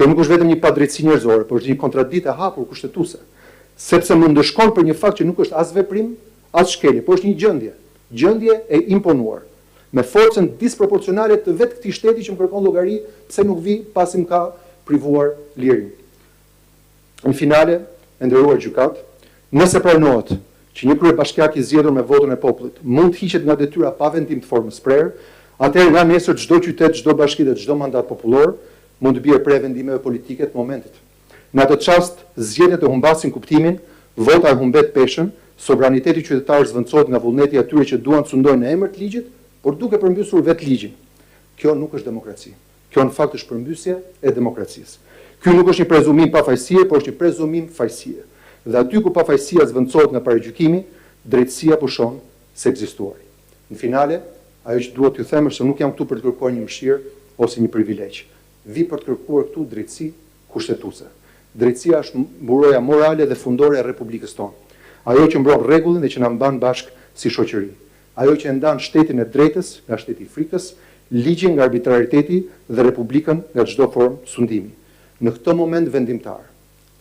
Kjo nuk është vetëm një padrejtësi njerëzore, por është një kontradikt e hapur kushtetuese, sepse më ndëshkon për një fakt që nuk është as veprim, as shkelje, por është një gjendje e imponuar, me forcën disproporcionale të vetë këtij shteti që më kërkon llogari pse nuk vi pasi më ka privuar lirin. Në finale, e nderuar gjykat, nëse pranohet që një kryebashkiak i zgjedhur me votën e popullit mund të hiqet nga detyra pa vendim të formës prerë, atëherë nga nesër çdo qytet, çdo bashki dhe çdo mandat popullor mund të bjerë prej vendimeve politike të momentit. Në atë çast, zgjedhjet e humbasin kuptimin, vota e humbet peshën, sovraniteti qytetar zvendçohet nga vullneti i atyre që duan të sundojnë në emër të ligjit, por duke përmbysur vetë ligjin. Kjo nuk është demokraci. Kjo në fakt është përmbysje e demokracisë. Ky nuk është një prezumim pafajësie, por është një prezumim fajësie. Dhe aty ku pafajësia zvendçohet nga paragjykimi, drejtësia pushon se ekzistuari. Në finale, ajo që duhet t'ju them është se nuk jam këtu për të kërkuar një mëshirë ose një privilegj. Vi për të kërkuar këtu drejtësi kushtetuese. Drejtësia është mburoja morale dhe fundore e Republikës tonë. Ajo që mbron rregullin dhe që na mban bashkë si shoqëri. Ajo që ndan shtetin e drejtës nga shteti i frikës, ligjin nga arbitrariteti dhe Republikën nga çdo formë sundimi. Në këtë moment vendimtar,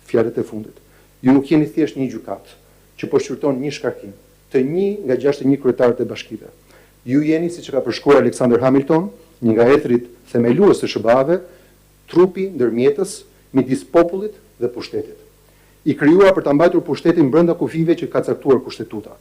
fjalët e fundit, ju nuk jeni thjesht një gjykat që po shqyrton një shkarkim të 1 nga 61 kryetarët e bashkive. Ju jeni, siç e ka përshkruar Alexander Hamilton, një nga ethrit themelues të SBA-ve, trupi ndërmjetës midis popullit dhe pushtetit. I krijuar për ta mbajtur pushtetin brenda kufive që ka caktuar kushtetuta.